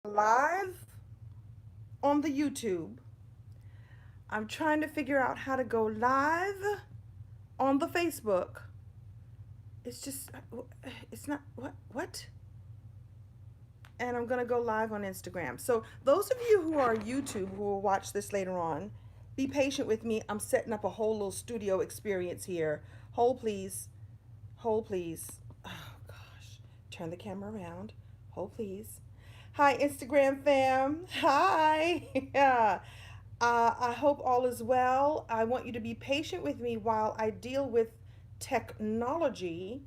Live on the YouTube. I'm trying to figure out how to go live on the Facebook. It's just, it's not, what? And I'm going to go live on Instagram. So, those of you who are YouTube who will watch this later on, be patient with me. I'm setting up a whole little studio experience here. Hold, please. Hold, please. Oh, gosh. Turn the camera around. Hold, please. Hi, Instagram fam. Hi. Yeah. I hope all is well. I want you to be patient with me while I deal with technology.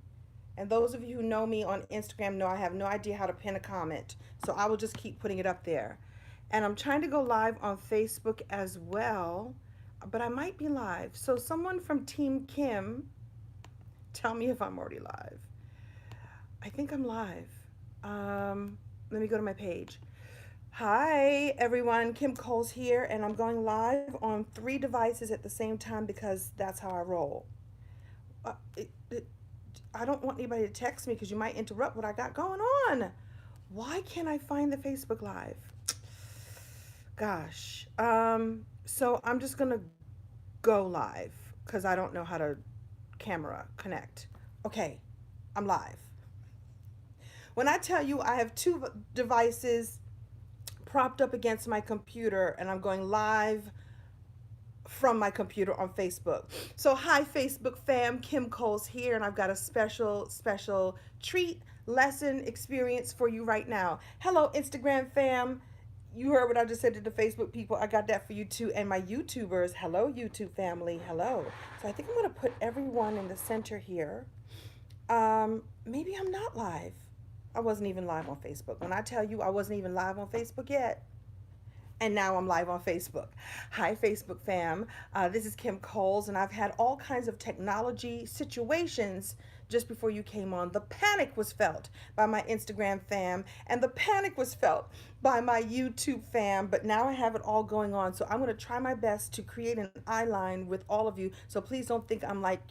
And those of you who know me on Instagram know I have no idea how to pin a comment. So I will just keep putting it up there. And I'm trying to go live on Facebook as well, but I might be live. So someone from Team Kim, tell me if I'm already live. I think I'm live. Let me go to my page. Hi, everyone. Kim Coles here, and I'm going live on 3 devices at the same time because that's how I roll. Uh, it, it, I don't want anybody to text me because you might interrupt what I got going on. Why can't I find the Facebook Live? Gosh. So I'm just going to go live because I don't know how to camera connect. Okay, I'm live. When I tell you I have 2 devices propped up against my computer and I'm going live from my computer on Facebook. So, hi, Facebook fam. Kim Coles here, and I've got a special treat lesson experience for you right now. Hello, Instagram fam. You heard what I just said to the Facebook people. I got that for you too. And my YouTubers. Hello, YouTube family. Hello. So, I think I'm going to put everyone in the center here. Maybe I'm not live. I wasn't even live on Facebook. When I tell you I wasn't even live on Facebook yet, and now I'm live on Facebook. Hi, Facebook fam. This is Kim Coles, and I've had all kinds of technology situations just before you came on. The panic was felt by my Instagram fam, and the panic was felt by my YouTube fam, but now I have it all going on. So I'm going to try my best to create an eye line with all of you. So please don't think I'm like,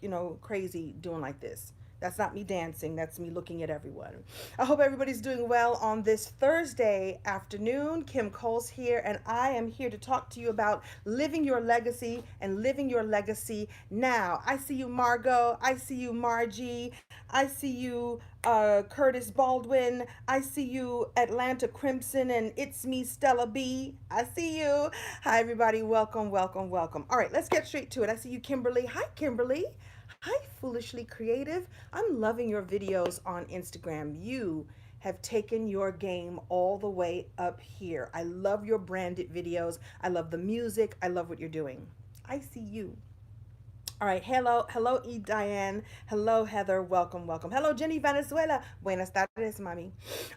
crazy doing like this. That's not me dancing. That's me looking at everyone. I hope everybody's doing well on this Thursday afternoon. Kim Coles here, and I am here to talk to you about living your legacy and living your legacy now. I see you, Margot. I see you, Margie. I see you, Curtis Baldwin. I see you, Atlanta Crimson, and it's me, Stella B. I see you. Hi, everybody. Welcome, welcome, welcome. All right, let's get straight to it. I see you, Kimberly. Hi, Kimberly. Hi, Foolishly Creative. I'm loving your videos on Instagram. You have taken your game all the way up here. I love your branded videos. I love the music. I love what you're doing. I see you. All right. Hello, E. Diane. Hello, Heather. Welcome, welcome. Hello, Jenny Venezuela. Buenas tardes, mami.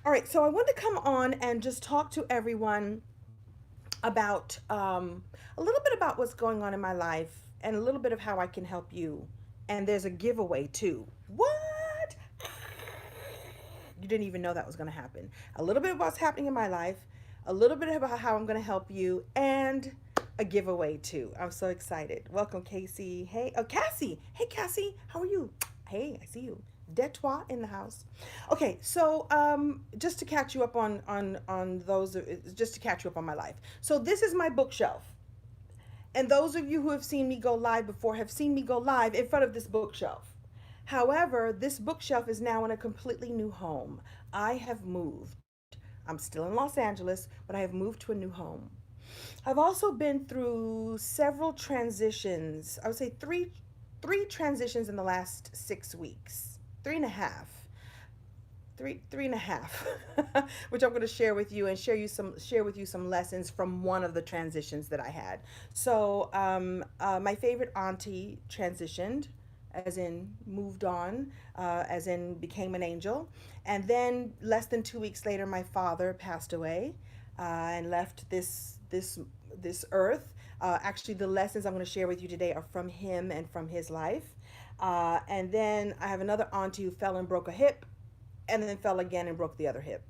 All right. So I want to come on and just talk to everyone about a little bit about what's going on in my life and a little bit of how I can help you. And there's a giveaway too. What? You didn't even know that was going to happen. A little bit of what's happening in my life, a little bit about how I'm going to help you, and a giveaway too. I'm so excited. Welcome, Casey. Hey, oh, Cassie. Hey, Cassie. How are you? Hey, I see you. Detroit in the house. Okay, so just to catch you up on those, just to catch you up on my life. So this is my bookshelf, and those of you who have seen me go live before have seen me go live in front of this bookshelf. However, this bookshelf is now in a completely new home. I have moved. I'm still in Los Angeles, but I have moved to a new home. I've also been through several transitions. I would say three transitions in the last 6 weeks. Three and a half. Three and a half, which I'm going to share with you and share with you some lessons from one of the transitions that I had. So my favorite auntie transitioned, as in moved on, as in became an angel, and then less than 2 weeks later, my father passed away and left this earth. Actually, the lessons I'm going to share with you today are from him and from his life. And then I have another auntie who fell and broke a hip, and then fell again and broke the other hip.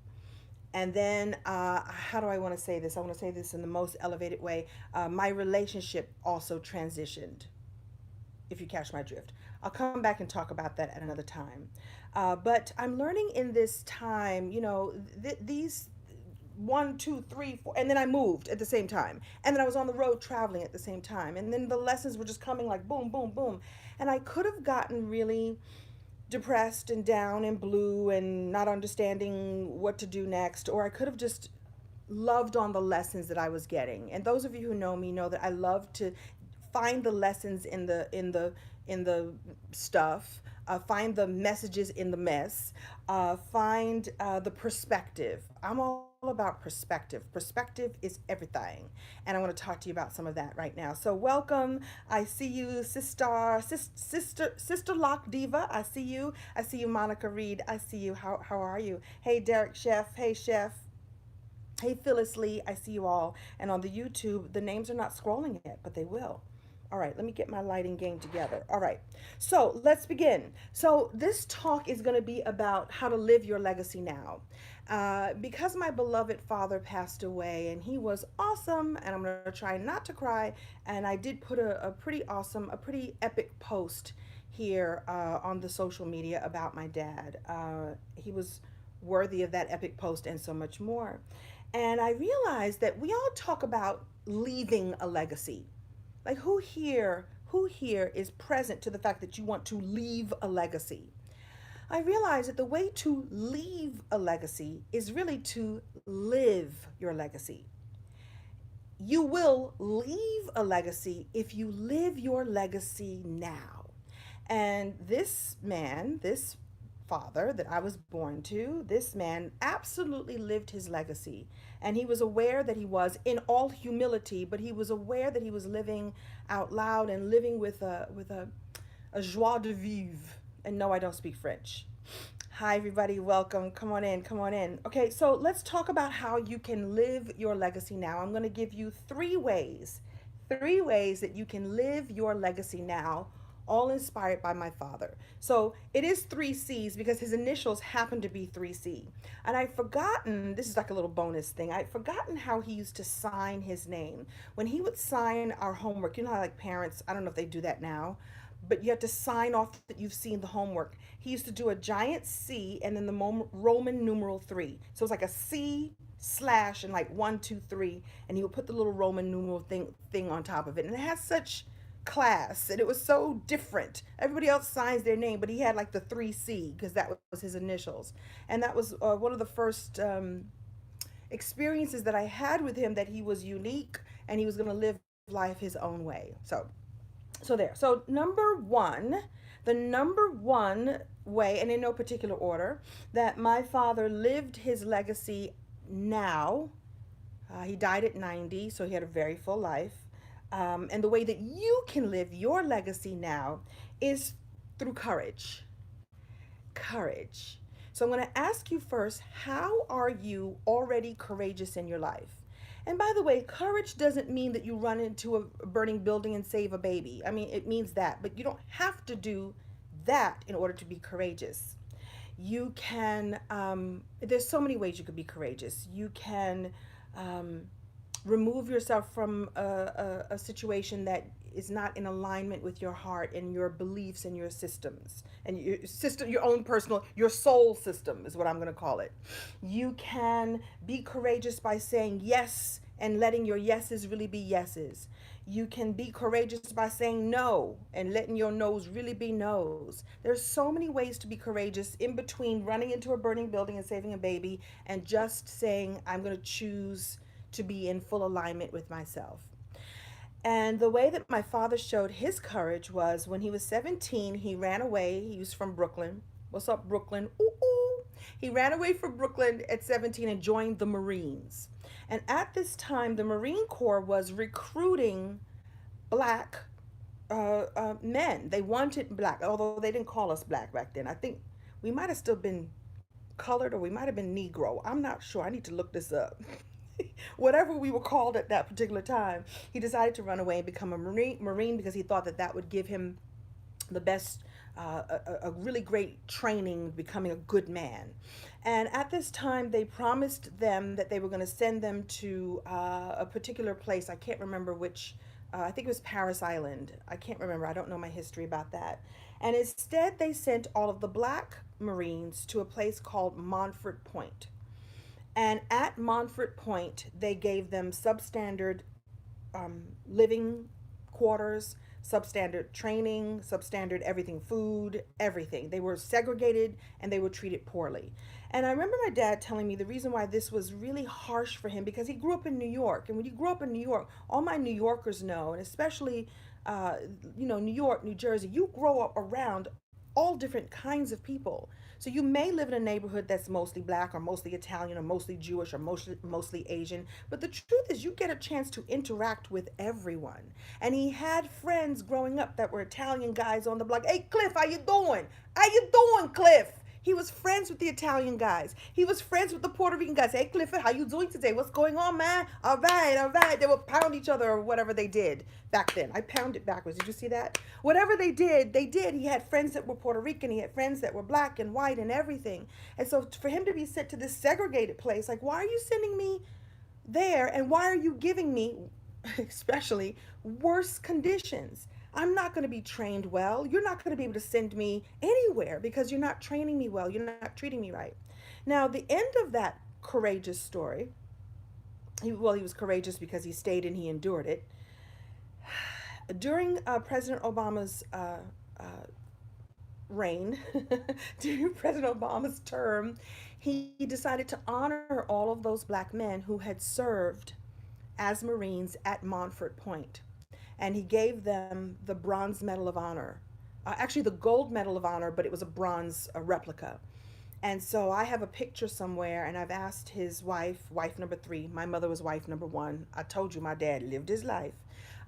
And then, how do I want to say this? I want to say this in the most elevated way. My relationship also transitioned, if you catch my drift. I'll come back and talk about that at another time. But I'm learning in this time, these one, two, three, four, and then I moved at the same time. And then I was on the road traveling at the same time. And then the lessons were just coming like boom, boom, boom. And I could have gotten really depressed and down and blue and not understanding what to do next, or I could have just loved on the lessons that I was getting. And those of you who know me know that I love to find the lessons in the stuff, find the messages in the mess, find the perspective. I'm all about perspective. Perspective is everything, and I want to talk to you about some of that right now. So welcome. I see you, sister Lock Diva. I see you. I see you, Monica Reed. I see you. How are you? Hey, Derek Chef. Hey, Chef. Hey, Phyllis Lee, I see you all. And on the YouTube, the names are not scrolling yet, but they will. All right, let me get my lighting game together. All right, so let's begin. So this talk is going to be about how to live your legacy now. Because my beloved father passed away, and he was awesome, and I'm going to try not to cry, and I did put a pretty awesome, a pretty epic post here on the social media about my dad. He was worthy of that epic post and so much more. And I realized that we all talk about leaving a legacy. Like who here is present to the fact that you want to leave a legacy? I realized that the way to leave a legacy is really to live your legacy. You will leave a legacy if you live your legacy now. And this man, this father that I was born to, this man absolutely lived his legacy. And he was aware that he was, in all humility, but he was aware that he was living out loud and living with a joie de vivre. And no, I don't speak French. Hi, everybody. Welcome. Come on in. Come on in. Okay, so let's talk about how you can live your legacy now. I'm going to give you three ways that you can live your legacy now, all inspired by my father. So it is 3C's because his initials happen to be 3C. And I've forgotten, this is like a little bonus thing, I've forgotten how he used to sign his name. When he would sign our homework, you know how like parents, I don't know if they do that now, but you have to sign off that you've seen the homework. He used to do a giant C and then the Roman numeral 3. So it's like a C slash and like one, two, three, and he would put the little Roman numeral thing on top of it. And it has such class and it was so different. Everybody else signs their name, but he had like the 3C because that was his initials. And that was one of the first experiences that I had with him, that he was unique and he was going to live life his own way. So there. So the number one way, and in no particular order, that my father lived his legacy now. He died at 90, so he had a very full life. And the way that you can live your legacy now is through courage. Courage. So I'm going to ask you first, how are you already courageous in your life? And by the way, courage doesn't mean that you run into a burning building and save a baby. I mean, it means that, but you don't have to do that in order to be courageous. You can, there's so many ways you could be courageous. You can remove yourself from a situation that is not in alignment with your heart and your beliefs and your systems and your system, your own personal, your soul system is what I'm going to call it. You can be courageous by saying yes and letting your yeses really be yeses. You can be courageous by saying no and letting your no's really be no's. There's so many ways to be courageous in between running into a burning building and saving a baby and just saying, I'm going to choose to be in full alignment with myself. And the way that my father showed his courage was when he was 17, he ran away. He was from Brooklyn. What's up, Brooklyn? Ooh, ooh. He ran away from Brooklyn at 17 and joined the Marines. And at this time, the Marine Corps was recruiting black men. They wanted black, although they didn't call us black back then. I think we might have still been colored or we might have been Negro. I'm not sure. I need to look this up. Whatever we were called at that particular time, he decided to run away and become a Marine because he thought that that would give him the best, a really great training, becoming a good man. And at this time, they promised them that they were going to send them to a particular place. I can't remember which. I think it was Paris Island. I can't remember. I don't know my history about that. And instead, they sent all of the black Marines to a place called Montford Point. And at Montfort Point, they gave them substandard living quarters, substandard training, substandard everything, food, everything. They were segregated and they were treated poorly. And I remember my dad telling me the reason why this was really harsh for him because he grew up in New York. And when you grow up in New York, all my New Yorkers know, and especially, New York, New Jersey, you grow up around all different kinds of people. So you may live in a neighborhood that's mostly black or mostly Italian or mostly Jewish or mostly Asian, but the truth is you get a chance to interact with everyone. And he had friends growing up that were Italian guys on the block. Hey Cliff, how you doing? How you doing, Cliff? He was friends with the Italian guys. He was friends with the Puerto Rican guys. Hey, Clifford, how you doing today? What's going on, man? All right, all right. They would pound each other or whatever they did back then. I pounded backwards. Did you see that? Whatever they did, they did. He had friends that were Puerto Rican. He had friends that were black and white and everything. And so for him to be sent to this segregated place, like, why are you sending me there? And why are you giving me, especially, worse conditions? I'm not going to be trained well. You're not going to be able to send me anywhere because you're not training me well. You're not treating me right. Now, the end of that courageous story, he was courageous because he stayed and he endured it. During President Obama's reign, during President Obama's term, he decided to honor all of those black men who had served as Marines at Montfort Point. And he gave them the Bronze Medal of Honor. Actually, the Gold Medal of Honor, but it was a bronze replica. And so I have a picture somewhere, and I've asked his wife, wife number 3. My mother was wife number 1. I told you my dad lived his life.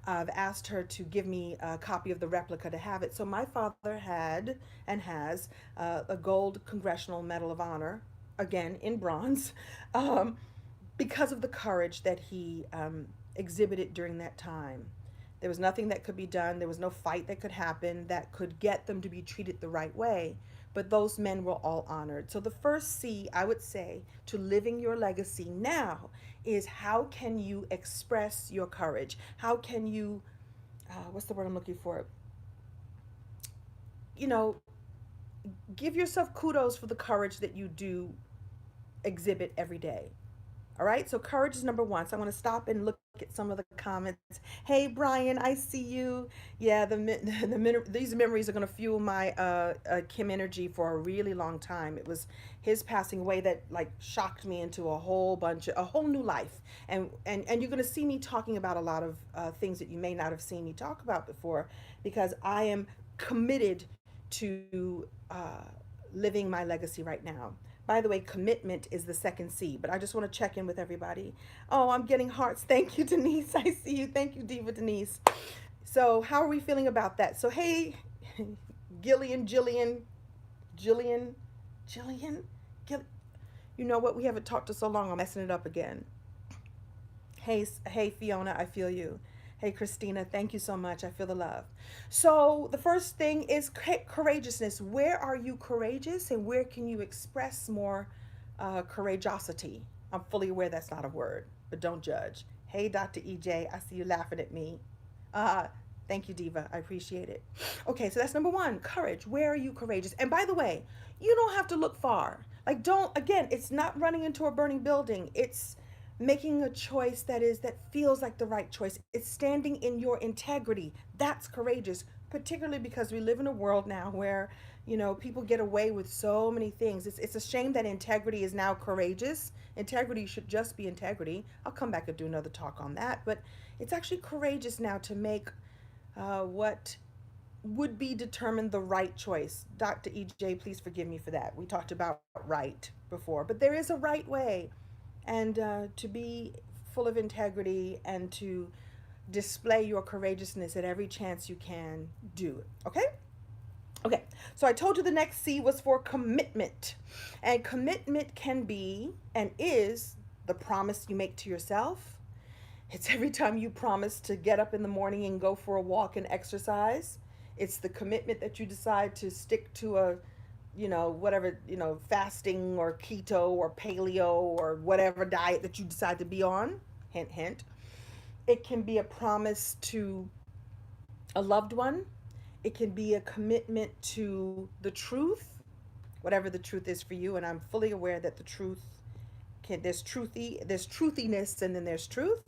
I've asked her to give me a copy of the replica to have it. So my father had and has a gold Congressional Medal of Honor, again in bronze, because of the courage that he exhibited during that time. There was nothing that could be done. There was no fight that could happen that could get them to be treated the right way. But those men were all honored. So the first C, I would say, to living your legacy now is how can you express your courage? How can you, what's the word I'm looking for? You know, give yourself kudos for the courage that you do exhibit every day. All right, so courage is number 1. So I'm going to stop and look at some of the comments. Hey, Brian, I see you. Yeah, these memories are going to fuel my Kim energy for a really long time. It was his passing away that like shocked me into a whole new life. And you're going to see me talking about a lot of things that you may not have seen me talk about before because I am committed to living my legacy right now. By the way, commitment is the second C, but I just want to check in with everybody. Oh, I'm getting hearts. Thank you, Denise. I see you. Thank you, Diva Denise. So, how are we feeling about that? So, hey, Jillian, Gill. You know what? We haven't talked to so long. I'm messing it up again. Hey, Fiona, I feel you. Hey, Christina, thank you so much. I feel the love. So, the first thing is courageousness. Where are you courageous and where can you express more courageosity? I'm fully aware that's not a word, but don't judge. Hey, Dr. EJ, I see you laughing at me. Uh, Thank you, Diva. I appreciate it. Okay, so that's number 1, courage. Where are you courageous? And by the way, you don't have to look far. Like, again, it's not running into a burning building. It's making a choice that feels like the right choice. It's standing in your integrity. That's courageous, particularly because we live in a world now where, people get away with so many things. It's a shame that integrity is now courageous. Integrity should just be integrity. I'll come back and do another talk on that, but it's actually courageous now to make what would be determined the right choice. Dr. EJ, please forgive me for that. We talked about right before, but there is a right way. And to be full of integrity and to display your courageousness at every chance you can, do it. Okay? Okay, so I told you the next C was for commitment. And commitment can be and is the promise you make to yourself. It's every time you promise to get up in the morning and go for a walk and exercise. It's the commitment that you decide to stick to a whatever, fasting or keto or paleo or whatever diet that you decide to be on. Hint, hint. It can be a promise to a loved one. It can be a commitment to the truth, whatever the truth is for you. And I'm fully aware that the truth There's truthiness, and then there's truth.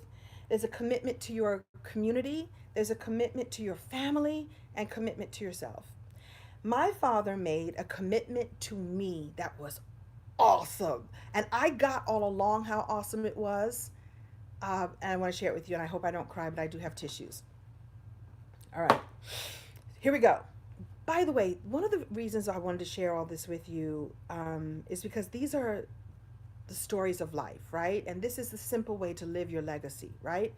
There's a commitment to your community. There's a commitment to your family and commitment to yourself. My father made a commitment to me that was awesome. And I got all along how awesome it was. And I want to share it with you. And I hope I don't cry, but I do have tissues. All right. Here we go. By the way, one of the reasons I wanted to share all this with you is because these are the stories of life, right? And this is the simple way to live your legacy, right?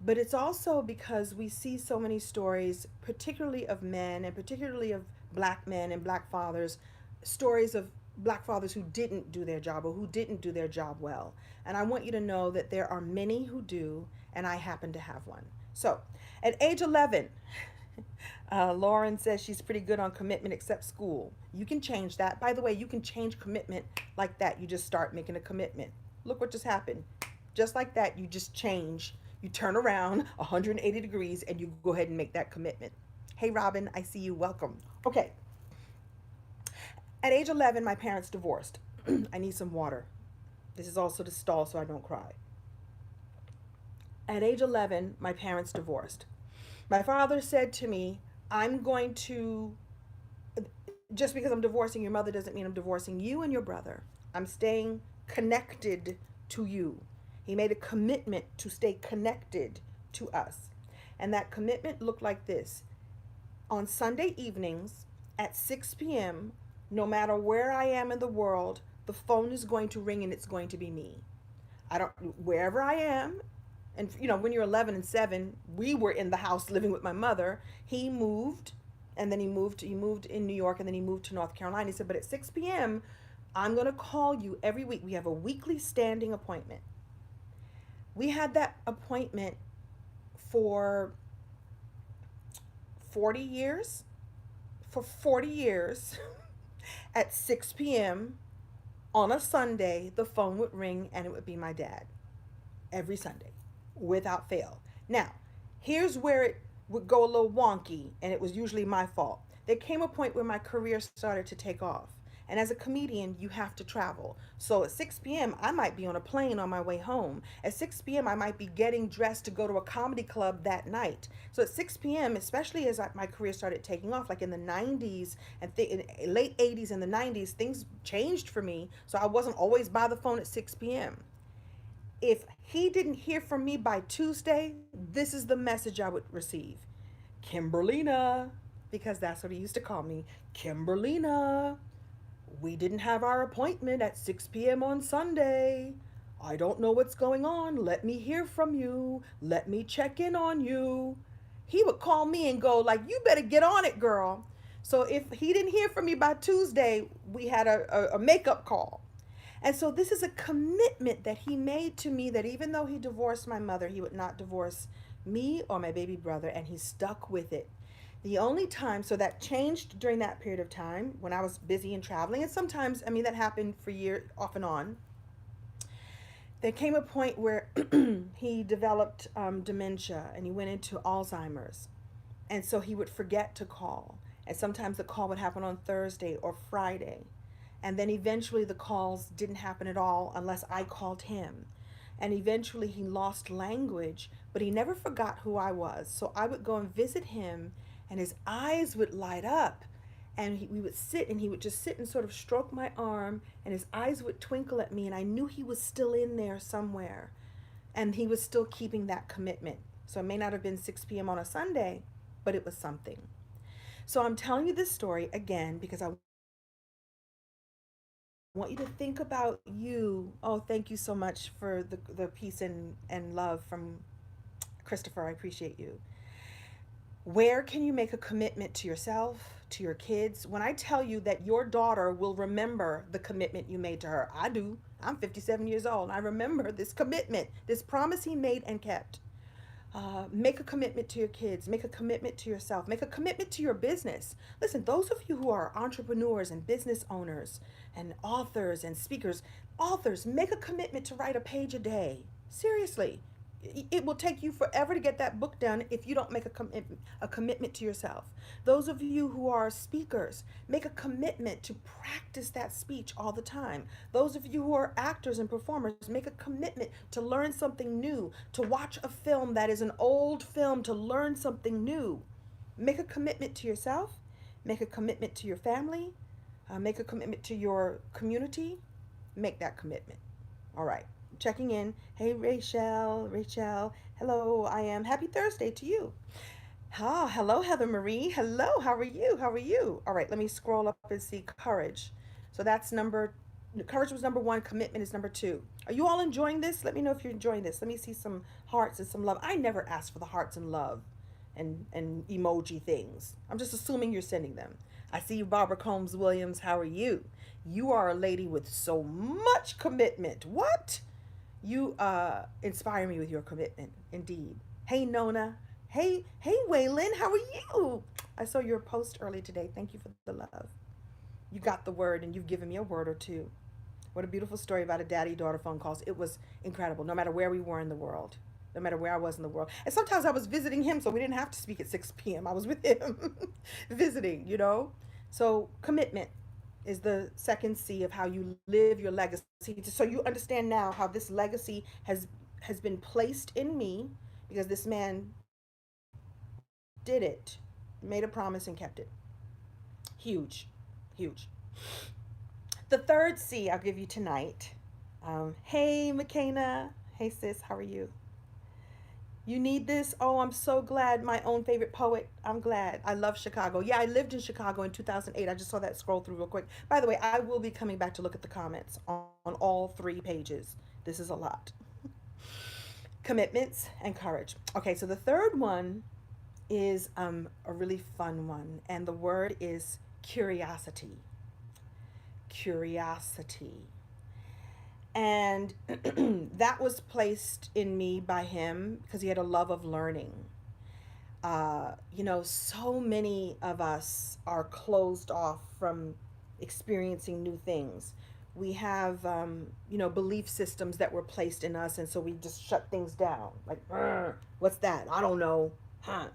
But it's also because we see so many stories, particularly of men and particularly of black men and black fathers, stories of black fathers who didn't do their job or who didn't do their job well. And I want you to know that there are many who do, and I happen to have one. So at age 11, Lauren says she's pretty good on commitment except school. You can change that. By the way, you can change commitment like that. You just start making a commitment. Look what just happened. Just like that, you just change. You turn around 180 degrees and you go ahead and make that commitment. Hey, Robin, I see you. Welcome. Okay. At age 11, my parents divorced. I need some water. This is also to stall so I don't cry. At age 11, my parents divorced. My father said to me, I'm going to, just because I'm divorcing your mother doesn't mean I'm divorcing you and your brother. I'm staying connected to you. He made a commitment to stay connected to us. And that commitment looked like this. On Sunday evenings at 6 p.m., no matter where I am in the world, the phone is going to ring and it's going to be me. Wherever I am, and when you're 11 and 7, we were in the house living with my mother. He moved, and then he moved in New York, and then he moved to North Carolina. He said, but at 6 p.m., I'm going to call you every week. We have a weekly standing appointment. We had that appointment for 40 years. For 40 years, at 6 p.m. on a Sunday, the phone would ring, and it would be my dad. Every Sunday, without fail. Now, here's where it would go a little wonky, and it was usually my fault. There came a point where my career started to take off. And as a comedian, you have to travel. So at 6 p.m., I might be on a plane on my way home. At 6 p.m., I might be getting dressed to go to a comedy club that night. So at 6 p.m., especially as my career started taking off, like in the 90s and in late 80s and the 90s, things changed for me. So I wasn't always by the phone at 6 p.m. If he didn't hear from me by Tuesday, this is the message I would receive. Kimberlina, because that's what he used to call me. Kimberlina, we didn't have our appointment at 6 p.m. on Sunday. I don't know what's going on. Let me hear from you. Let me check in on you. He would call me and go like, you better get on it, girl. So if he didn't hear from me by Tuesday, we had a makeup call. And so this is a commitment that he made to me, that even though he divorced my mother, he would not divorce me or my baby brother, and he stuck with it. The only time, so that changed during that period of time when I was busy and traveling, and sometimes, that happened for years off and on. There came a point where he developed dementia, and he went into Alzheimer's. And so he would forget to call. And sometimes the call would happen on Thursday or Friday. And then eventually the calls didn't happen at all unless I called him. And eventually he lost language, but he never forgot who I was. So I would go and visit him, and his eyes would light up. And we would sit, and he would just sit and sort of stroke my arm, and his eyes would twinkle at me, and I knew he was still in there somewhere. And he was still keeping that commitment. So it may not have been 6 p.m. on a Sunday, but it was something. So I'm telling you this story again because I want you to think about you. Oh, thank you so much for the peace and love from Christopher. I appreciate you. Where can you make a commitment to yourself, to your kids? When I tell you that your daughter will remember the commitment you made to her, I do. I'm 57 years old. And I remember this commitment, this promise he made and kept. Make a commitment to your kids. Make a commitment to yourself. Make a commitment to your business. Listen, those of you who are entrepreneurs and business owners and authors and speakers, authors, make a commitment to write a page a day. Seriously. It will take you forever to get that book done if you don't make a commitment to yourself. Those of you who are speakers, make a commitment to practice that speech all the time. Those of you who are actors and performers, make a commitment to learn something new, to watch a film that is an old film, to learn something new. Make a commitment to yourself, make a commitment to your family, make a commitment to your community. Make that commitment. All right. Checking in. Hey, Rachel. Hello, I am. Happy Thursday to you. Ah, hello, Heather Marie. Hello, how are you? How are you? All right, let me scroll up and see courage. So that's courage was number one, commitment is number two. Are you all enjoying this? Let me know if you're enjoying this. Let me see some hearts and some love. I never ask for the hearts and love and emoji things. I'm just assuming you're sending them. I see you, Barbara Combs Williams. How are you? You are a lady with so much commitment. What? You inspire me with your commitment, indeed. Hey, Nona. Hey, Waylon. How are you? I saw your post early today. Thank you for the love. You got the word, and you've given me a word or two. What a beautiful story about a daddy-daughter phone calls. It was incredible, no matter where we were in the world. No matter where I was in the world. And sometimes I was visiting him, so we didn't have to speak at 6 p.m. I was with him visiting, you know? So commitment is the second C of how you live your legacy. So you understand now how this legacy has been placed in me because this man did it, made a promise and kept it. Huge, huge. The third C I'll give you tonight. Hey, McKenna. Hey, sis, how are you? You need this? Oh, I'm so glad. My own favorite poet. I'm glad. I love Chicago. Yeah, I lived in Chicago in 2008. I just saw that scroll through real quick. By the way, I will be coming back to look at the comments on all three pages. This is a lot. Commitments and courage. Okay, so the third one is a really fun one, and the word is curiosity. Curiosity. And that was placed in me by him because he had a love of learning. So many of us are closed off from experiencing new things. We have, belief systems that were placed in us, and so we just shut things down. Like, what's that? I don't know. Huh?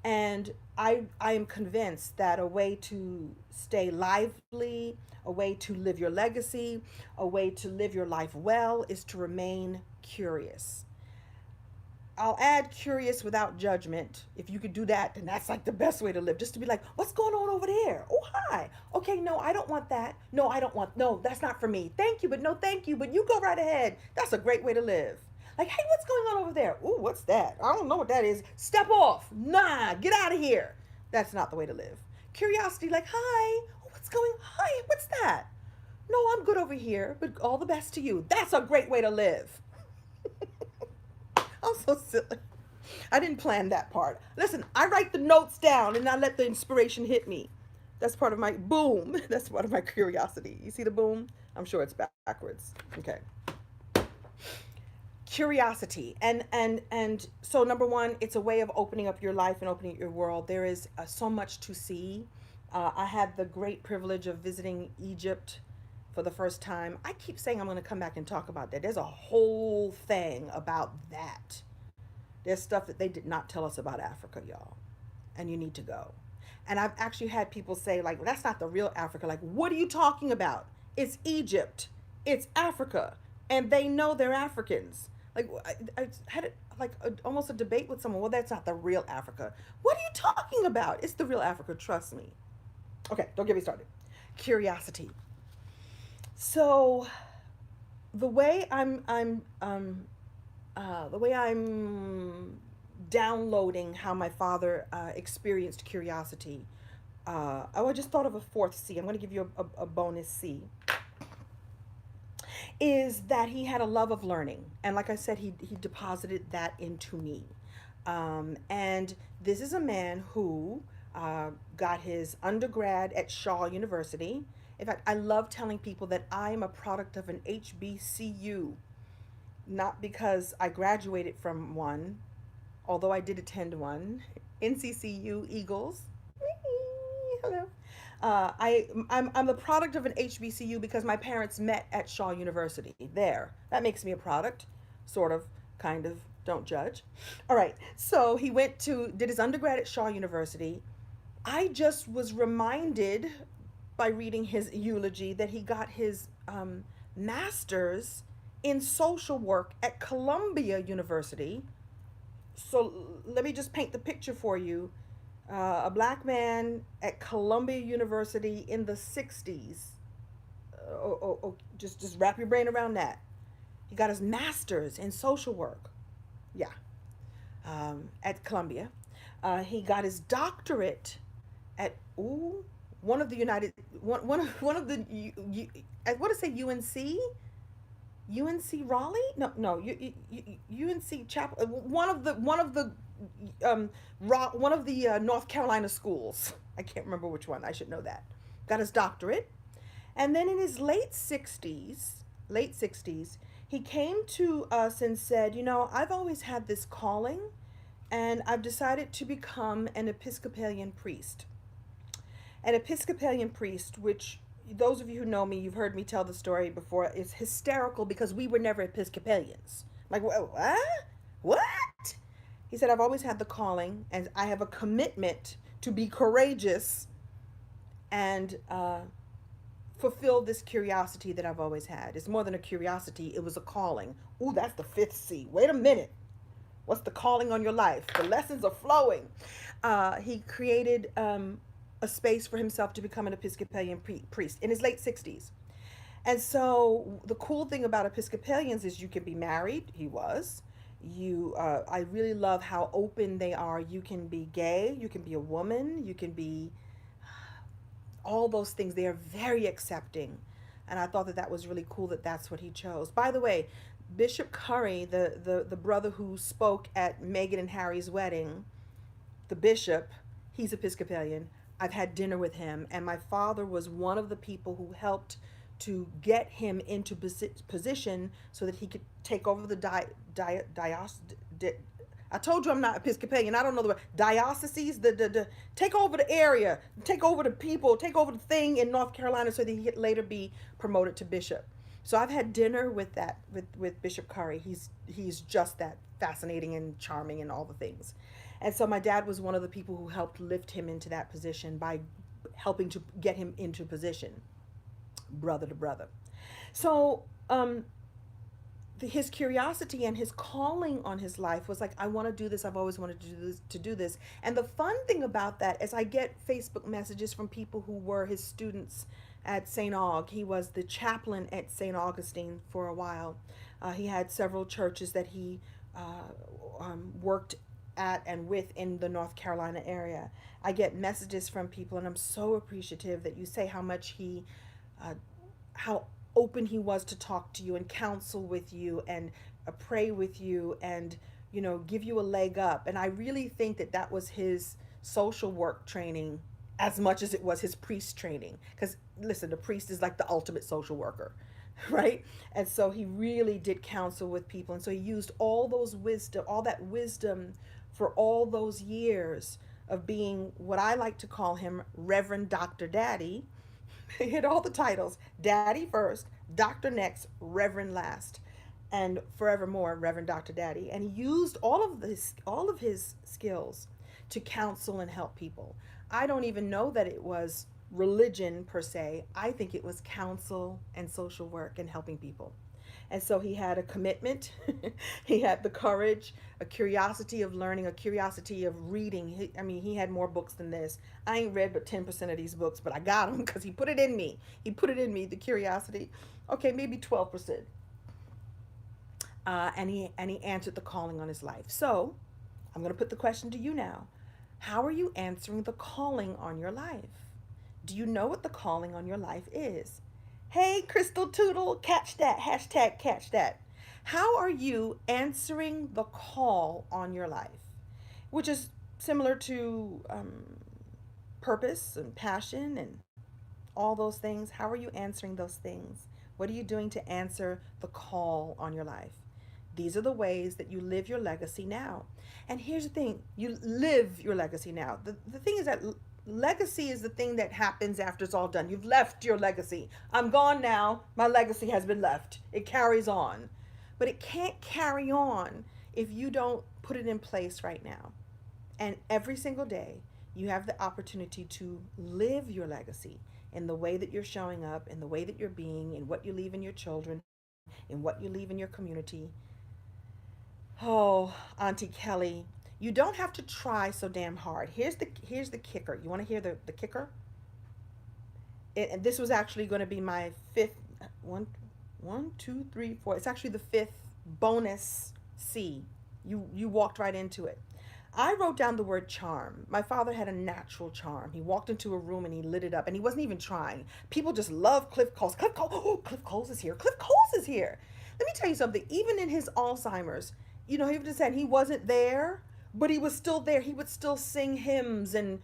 And I am convinced that a way to stay lively, a way to live your legacy, a way to live your life well is to remain curious. I'll add curious without judgment. If you could do that, then that's like the best way to live. Just to be like, what's going on over there? Oh, hi. Okay, no, I don't want that. No, I don't want, no, that's not for me. Thank you, but no, thank you. But you go right ahead. That's a great way to live. Like, hey, what's going on over there? Ooh, what's that? I don't know what that is. Step off. Nah, get out of here. That's not the way to live. Curiosity, like, hi. Oh, what's going on? Hi, what's that? No, I'm good over here, but all the best to you. That's a great way to live. I'm so silly. I didn't plan that part. Listen, I write the notes down and I let the inspiration hit me. That's part of my boom. That's part of my curiosity. You see the boom? I'm sure it's backwards. Okay. Curiosity. And so number one, it's a way of opening up your life and opening up your world. There is so much to see. I had the great privilege of visiting Egypt for the first time. I keep saying I'm going to come back and talk about that. There's a whole thing about that. There's stuff that they did not tell us about Africa, y'all. And you need to go. And I've actually had people say, like, well, that's not the real Africa. Like, what are you talking about? It's Egypt. It's Africa. And they know they're Africans. Like, I had almost a debate with someone. Well, that's not the real Africa. What are you talking about? It's the real Africa. Trust me. Okay, don't get me started. Curiosity. So, the way I'm downloading how my father experienced curiosity. I just thought of a fourth C. I'm going to give you a bonus C. Is that he had a love of learning, and like I said, he deposited that into me. And this is a man who got his undergrad at Shaw University. In fact, I love telling people that I am a product of an HBCU, not because I graduated from one, although I did attend one. NCCU Eagles. Hello. I'm the product of an HBCU because my parents met at Shaw University. There, that makes me a product, sort of. kind of. Don't judge. All right. So he did his undergrad at Shaw University. I just was reminded by reading his eulogy that he got his master's in social work at Columbia University. So let me just paint the picture for you. A black man at Columbia University in the 60s. Just wrap your brain around that. He got his master's in social work. Yeah, at Columbia. He got his doctorate at one of the United one of the I want to say UNC Raleigh. No, UNC Chapel. One of the North Carolina schools. I can't remember which one. I should know that. Got his doctorate, and then in his late 60s, he came to us and said, I've always had this calling, and I've decided to become an Episcopalian priest. An Episcopalian priest, which those of you who know me, you've heard me tell the story before, is hysterical because we were never Episcopalians. Like, what? What? He said, I've always had the calling, and I have a commitment to be courageous and fulfill this curiosity that I've always had. It's more than a curiosity, it was a calling. Ooh, that's the fifth C. Wait a minute. What's the calling on your life? The lessons are flowing. He created a space for himself to become an Episcopalian priest in his late 60s. And so the cool thing about Episcopalians is you can be married. He was. I really love how open they are. You can be gay. You can be a woman. You can be all those things. They are very accepting. And I thought that was really cool that that's what he chose. By the way, Bishop Curry, the brother who spoke at Meghan and Harry's wedding, the bishop, he's Episcopalian. I've had dinner with him, and my father was one of the people who helped to get him into position so that he could take over the I told you I'm not Episcopalian. I don't know the word. Dioceses, take over the area, take over the people, take over the thing in North Carolina so that he could later be promoted to bishop. So I've had dinner with Bishop Curry. He's just that fascinating and charming and all the things. And so my dad was one of the people who helped lift him into that position by helping to get him into position, brother to brother. So his curiosity and his calling on his life was like, I want to do this. I've always wanted to do this. And the fun thing about that is I get Facebook messages from people who were his students at St. Aug. He was the chaplain at St. Augustine for a while. He had several churches that he worked at and with in the North Carolina area. I get messages from people, and I'm so appreciative that you say how much how open he was to talk to you and counsel with you and pray with you and give you a leg up. And I really think that was his social work training as much as it was his priest training, because listen, the priest is like the ultimate social worker, right? And so he really did counsel with people, and so he used all that wisdom for all those years of being what I like to call him Reverend Dr. Daddy. He had all the titles: Daddy first, Doctor next, Reverend last, and forevermore Reverend Dr. Daddy. And he used all of his skills to counsel and help people. I don't even know that it was religion per se. I think it was counsel and social work and helping people. And so he had a commitment, he had the courage, a curiosity of learning, a curiosity of reading. He had more books than this. I ain't read but 10% of these books, but I got them because he put it in me. He put it in me, the curiosity. Okay, maybe 12%. And he answered the calling on his life. So I'm going to put the question to you now. How are you answering the calling on your life? Do you know what the calling on your life is? Hey, Crystal Tootle, catch that, hashtag catch that. How are you answering the call on your life? Which is similar to purpose and passion and all those things. How are you answering those things? What are you doing to answer the call on your life? These are the ways that you live your legacy now. And here's the thing, you live your legacy now. The thing is that legacy is the thing that happens after it's all done. You've left your legacy. I'm gone now. My legacy has been left. It carries on. but it can't carry on if you don't put it in place right now. And every single day, you have the opportunity to live your legacy in the way that you're showing up, in the way that you're being, in what you leave in your children, in what you leave in your community. Oh, Auntie Kelly, you don't have to try so damn hard. Here's the kicker. You want to hear the kicker? And this was actually going to be my fifth one, two, three, four. It's actually the fifth bonus C. You walked right into it. I wrote down the word charm. My father had a natural charm. He walked into a room and he lit it up, and he wasn't even trying. People just love Cliff Coles. Cliff Coles, oh, Cliff Coles is here. Cliff Coles is here. Let me tell you something. Even in his Alzheimer's, he even said he wasn't there, but he was still there. He would still sing hymns and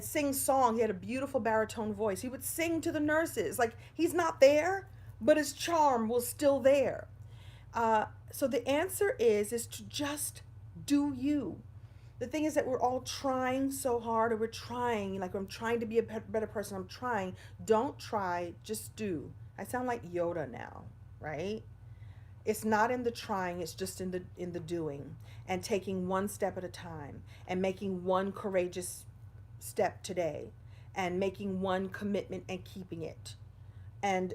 sing song. He had a beautiful baritone voice. He would sing to the nurses. Like, he's not there, but his charm was still there. So the answer is to just do you. The thing is that we're all trying so hard, or we're trying, like, I'm trying to be a better person. I'm trying. Don't try, just do. I sound like Yoda now, right? It's not in the trying, it's just in the doing, and taking one step at a time, and making one courageous step today, and making one commitment and keeping it, and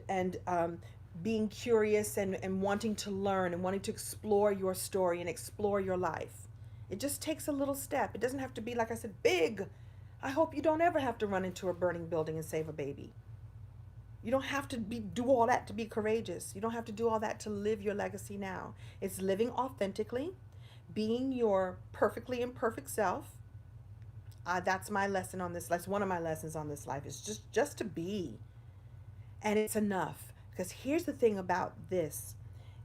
being curious, and wanting to learn, and wanting to explore your story and explore your life. It just takes a little step. It doesn't have to be, like I said, big. I hope you don't ever have to run into a burning building and save a baby. You don't have to do all that to be courageous. You don't have to do all that to live your legacy now. It's living authentically, being your perfectly imperfect self. That's my lesson on this. That's one of my lessons on this life, is just to be. And it's enough. Because here's the thing about this,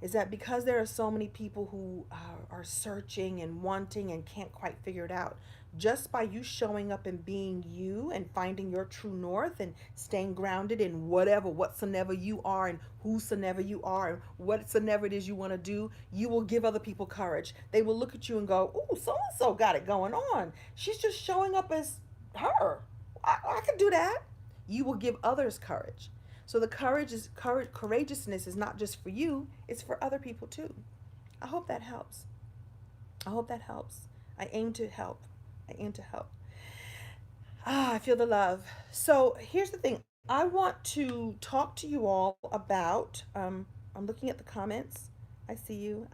is that because there are so many people who are searching and wanting and can't quite figure it out, just by you showing up and being you and finding your true north and staying grounded in whatsoever you are and whosoever you are and whatsoever it is you want to do, you will give other people courage. They will look at you and go, "Ooh, so-and-so got it going on. She's just showing up as her. I could do that." You will give others courage. So the courageousness is not just for you, it's for other people too. I hope that helps. I hope that helps. I aim to help. I aim to help. I feel the love. So here's the thing. I want to talk to you all about, I'm looking at the comments. I see you.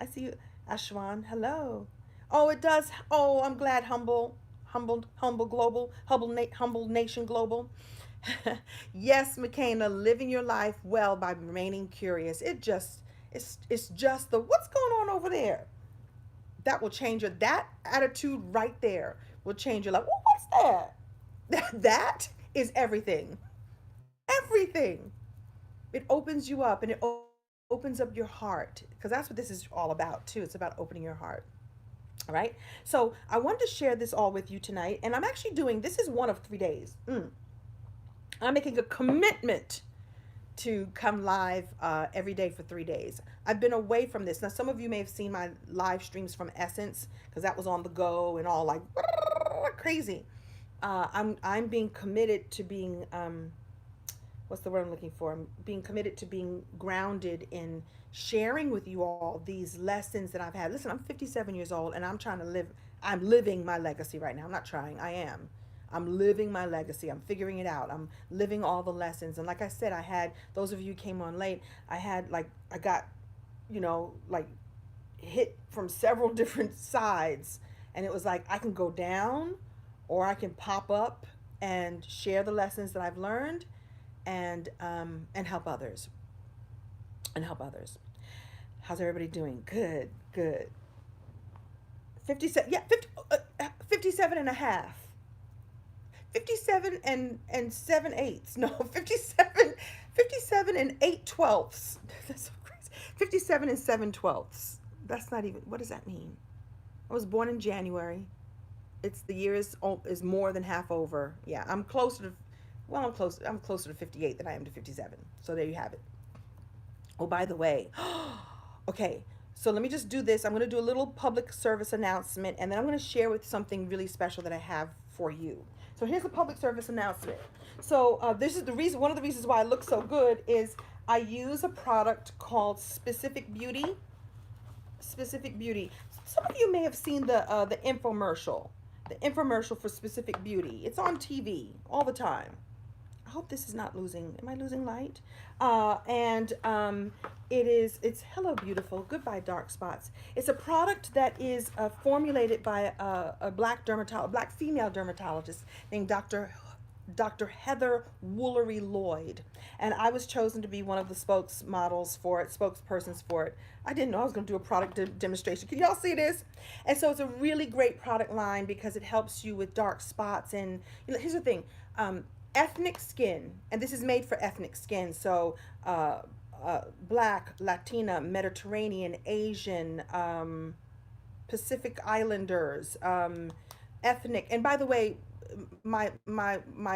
Ashwan. Hello. Oh, it does. Oh, I'm glad. Humble global, humble nation global. Yes, McKenna, living your life well by remaining curious. It's just the what's going on over there. That will change your, that attitude right there will change your life. Well, what's that? That is everything. Everything. It opens you up, and it opens up your heart, because that's what this is all about too. It's about opening your heart. All right. So I wanted to share this all with you tonight, and I'm actually doing, this is one of 3 days. I'm making a commitment to come live every day for 3 days. I've been away from this. Now, some of you may have seen my live streams from Essence, because that was on the go and all like crazy. I'm being committed to being, what's the word I'm looking for? I'm being committed to being grounded in sharing with you all these lessons that I've had. Listen, I'm 57 years old, and I'm living my legacy right now. I'm not trying, I am. I'm living my legacy. I'm figuring it out. I'm living all the lessons. And like I said, I had, those of you who came on late, I got, like hit from several different sides. And it was like, I can go down, or I can pop up and share the lessons that I've learned, and help others. How's everybody doing? Good. 57, yeah, 57 and a half. 57 and 7/8. No, 57 and 8/12. That's so crazy. 57 and 7/12. That's not even, what does that mean? I was born in January. It's, the year is more than half over. Yeah, I'm closer to 58 than I am to 57. So there you have it. Oh, by the way, okay, so let me just do this. I'm going to do a little public service announcement, and then I'm going to share with something really special that I have for you. So here's a public service announcement. So this is the reason, one of the reasons why I look so good is I use a product called Specific Beauty. Specific Beauty. Some of you may have seen the infomercial for Specific Beauty. It's on TV all the time. I hope this is not losing. Am I losing light? And it's Hello Beautiful, Goodbye Dark Spots. It's a product that is formulated by a black female dermatologist named Dr. Heather Woolery Lloyd. And I was chosen to be one of the spokespersons for it. I didn't know I was going to do a product demonstration. Can y'all see this? And so it's a really great product line because it helps you with dark spots. And here's the thing. Ethnic skin, and this is made for ethnic skin, so Black, Latina, Mediterranean, Asian, Pacific Islanders, ethnic. And by the way, my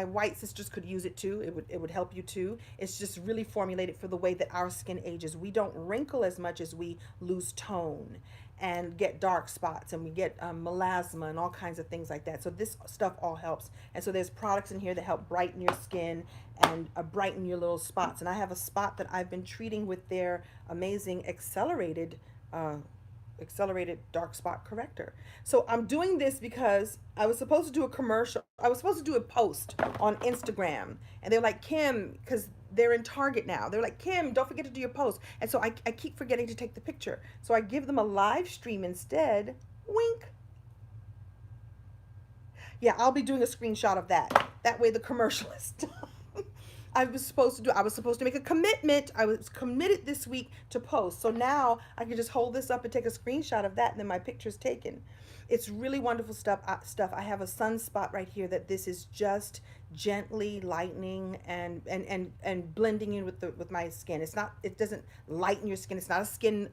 white sisters could use it too. It would help you too. It's just really formulated for the way that our skin ages. We don't wrinkle as much as we lose tone and get dark spots, and we get melasma and all kinds of things like that. So this stuff all helps. And so there's products in here that help brighten your skin and brighten your little spots. And I have a spot that I've been treating with their amazing uh, accelerated dark spot corrector. So I'm doing this because I was supposed to do a commercial. I was supposed to do a post on Instagram, and they're like, Kim, because they're in Target now. They're like, Kim, don't forget to do your post. And so I keep forgetting to take the picture. So I give them a live stream instead. Wink. Yeah, I'll be doing a screenshot of that. That way the commercial is done. I was supposed to make a commitment. I was committed this week to post. So now I can just hold this up and take a screenshot of that, and then my picture's taken. It's really wonderful stuff. I have a sunspot right here that this is just gently lightening and blending in with the with my skin. It doesn't lighten your skin. It's not a skin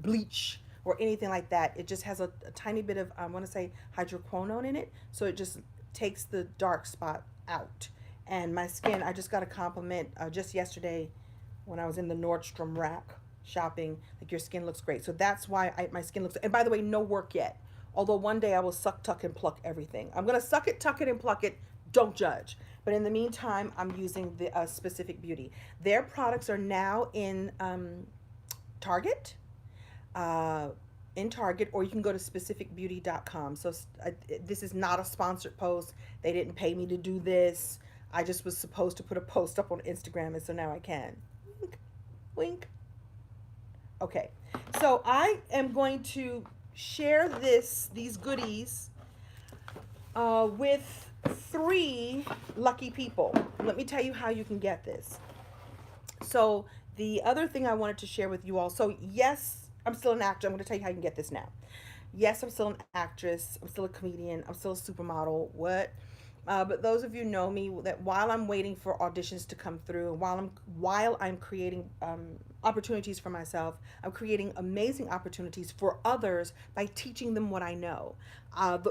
bleach or anything like that. It just has a tiny bit of I want to say hydroquinone in it, so it just takes the dark spot out. And my skin, I just got a compliment just yesterday when I was in the Nordstrom rack shopping. Like, your skin looks great. So that's why my skin looks. And by the way, no work yet. Although one day I will suck, tuck, and pluck everything. I'm gonna suck it, tuck it, and pluck it. Don't judge. But in the meantime, I'm using the Specific Beauty. Their products are now Target. Uh, in Target, or you can go to specificbeauty.com. So this is not a sponsored post. They didn't pay me to do this. I just was supposed to put a post up on Instagram, and so now I can. Wink, wink. Okay, so I am going to share these goodies with 3 lucky people. Let me tell you how you can get this. So the other thing I wanted to share with you all. So yes, I'm still an actor. I'm going to tell you how you can get this now. Yes, I'm still an actress. I'm still a comedian. I'm still a supermodel. What? But those of you know me that while I'm waiting for auditions to come through, and while I'm creating opportunities for myself, I'm creating amazing opportunities for others by teaching them what I know.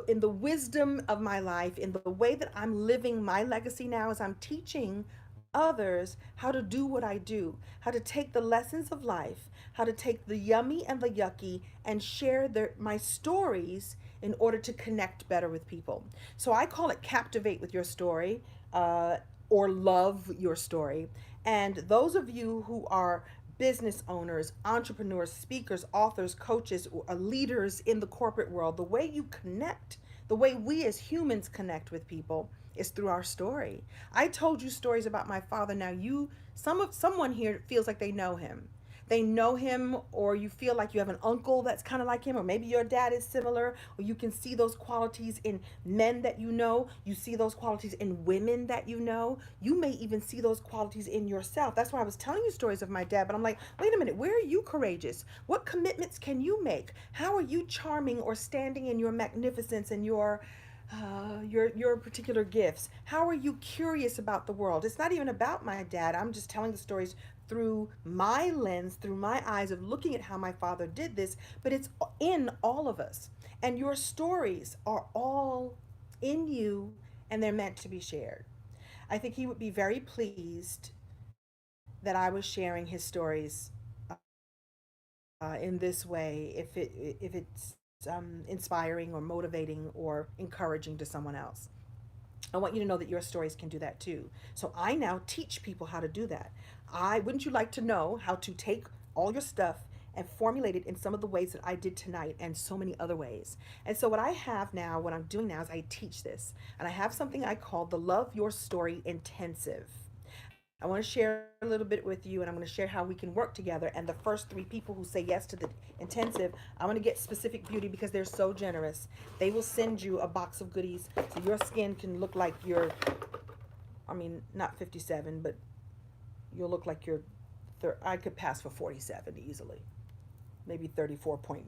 In the wisdom of my life, in the way that I'm living my legacy now, is I'm teaching others how to do what I do, how to take the lessons of life, how to take the yummy and the yucky and share my stories in order to connect better with people. So I call it Captivate with Your Story, or Love Your Story. And those of you who are business owners, entrepreneurs, speakers, authors, coaches, or leaders in the corporate world, the way you connect, the way we as humans connect with people is through our story. I told you stories about my father. Now someone here feels like they know him. They know him, or you feel like you have an uncle that's kind of like him, or maybe your dad is similar, or you can see those qualities in men that you know. You see those qualities in women that you know. You may even see those qualities in yourself. That's why I was telling you stories of my dad, but I'm like, wait a minute, where are you courageous? What commitments can you make? How are you charming or standing in your magnificence and your particular gifts? How are you curious about the world? It's not even about my dad. I'm just telling the stories through my lens, through my eyes of looking at how my father did this, but it's in all of us. And your stories are all in you, and they're meant to be shared. I think he would be very pleased that I was sharing his stories in this way, if it's inspiring or motivating or encouraging to someone else. I want you to know that your stories can do that too. So I now teach people how to do that. I wouldn't you like to know how to take all your stuff and formulate it in some of the ways that I did tonight and so many other ways. And so what I have now, what I'm doing now is I teach this. And I have something I call the Love Your Story Intensive. I want to share a little bit with you, and I'm going to share how we can work together. And the first three people who say yes to the intensive, I'm going to get Specific Beauty because they're so generous. They will send you a box of goodies so your skin can look like you're, I mean, not 57, but you'll look like you're, I could pass for 47 easily, maybe 34.9.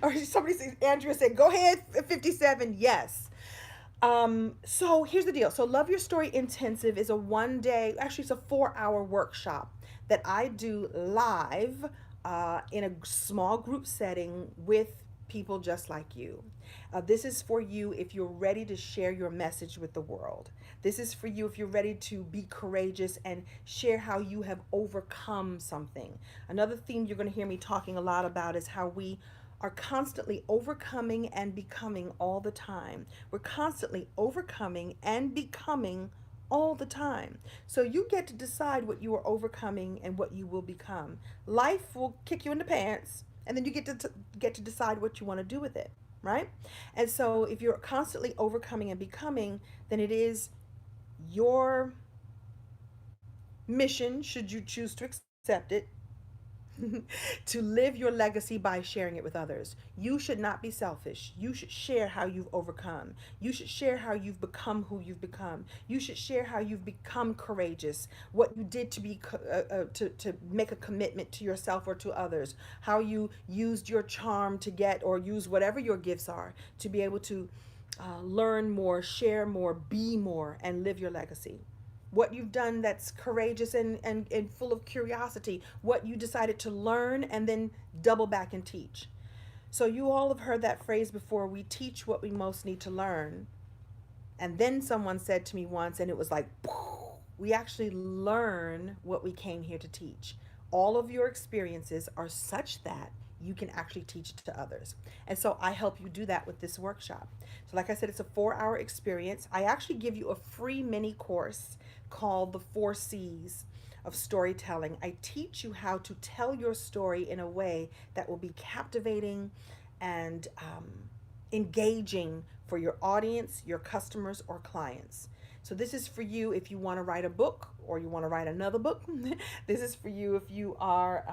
Or somebody says, Andrea said, go ahead, 57. Yes. So here's the deal. So Love Your Story Intensive is a 1 day, actually it's a 4 hour workshop that I do live in a small group setting with people just like you. This is for you if you're ready to share your message with the world. This is for you if you're ready to be courageous and share how you have overcome something. Another theme you're going to hear me talking a lot about is how we are constantly overcoming and becoming all the time. We're constantly overcoming and becoming all the time. So you get to decide what you are overcoming and what you will become. Life will kick you in the pants, and then you get to decide what you want to do with it, right? And so if you're constantly overcoming and becoming, then it is your mission, should you choose to accept it, to live your legacy by sharing it with others. You should not be selfish. You should share how you've overcome. You should share how you've become who you've become. You should share how you've become courageous, what you did to be to make a commitment to yourself or to others, how you used your charm to get or use whatever your gifts are to be able to learn more, share more, be more, and live your legacy. What you've done that's courageous and full of curiosity, what you decided to learn and then double back and teach. So you all have heard that phrase before, we teach what we most need to learn. And then someone said to me once, and it was like, we actually learn what we came here to teach. All of your experiences are such that you can actually teach to others. And so I help you do that with this workshop. So like I said, it's a 4 hour experience. I actually give you a free mini course called the 4 C's of storytelling. I teach you how to tell your story in a way that will be captivating and engaging for your audience, your customers, or clients. So this is for you if you want to write a book or you want to write another book. This is for you if you are,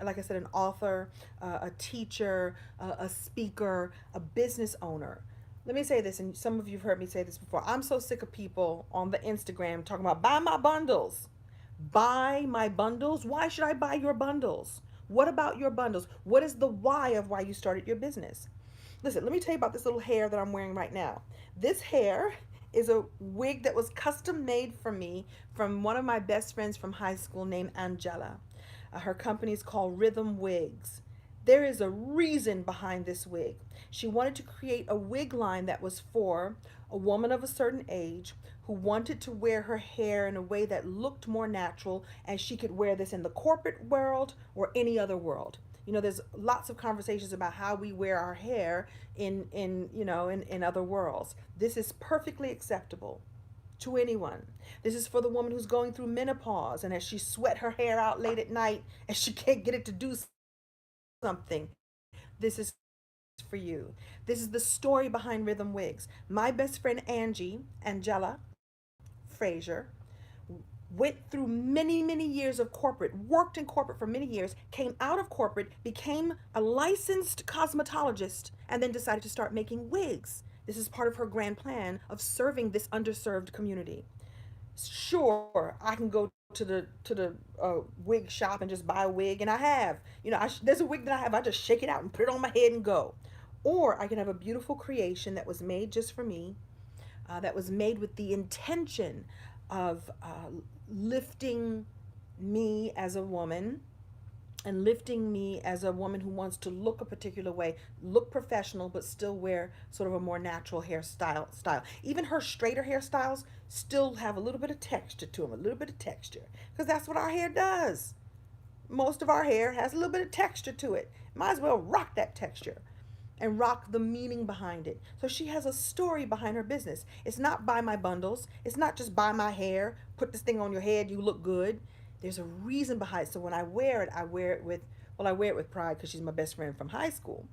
like I said, an author, a teacher, a speaker, a business owner. Let me say this, and some of you have heard me say this before. I'm so sick of people on the Instagram talking about buy my bundles. Buy my bundles? Why should I buy your bundles? What about your bundles? What is the why of why you started your business? Listen, let me tell you about this little hair that I'm wearing right now. This hair is a wig that was custom made for me from one of my best friends from high school named Angela. Her company is called Rhythm Wigs. There is a reason behind this wig. She wanted to create a wig line that was for a woman of a certain age who wanted to wear her hair in a way that looked more natural, and she could wear this in the corporate world or any other world. You know, there's lots of conversations about how we wear our hair in other worlds. This is perfectly acceptable to anyone. This is for the woman who's going through menopause, and as she sweat her hair out late at night and she can't get it to do something. This is for you. This is the story behind Rhythm Wigs. My best friend Angela Frazier, went through many, many years of corporate, worked in corporate for many years, came out of corporate, became a licensed cosmetologist, and then decided to start making wigs. This is part of her grand plan of serving this underserved community. Sure, I can go to the wig shop and just buy a wig, and I have. There's a wig that I have. I just shake it out and put it on my head and go. Or I can have a beautiful creation that was made just for me, that was made with the intention of lifting me as a woman and lifting me as a woman who wants to look a particular way, look professional, but still wear sort of a more natural hairstyle. Even her straighter hairstyles still have a little bit of texture to them, a little bit of texture, because that's what our hair does. Most of our hair has a little bit of texture to it. Might as well rock that texture and rock the meaning behind it. So she has a story behind her business. It's not buy my bundles. It's not just buy my hair, put this thing on your head, you look good. There's a reason behind it. So when I wear it, I wear it with pride because she's my best friend from high school,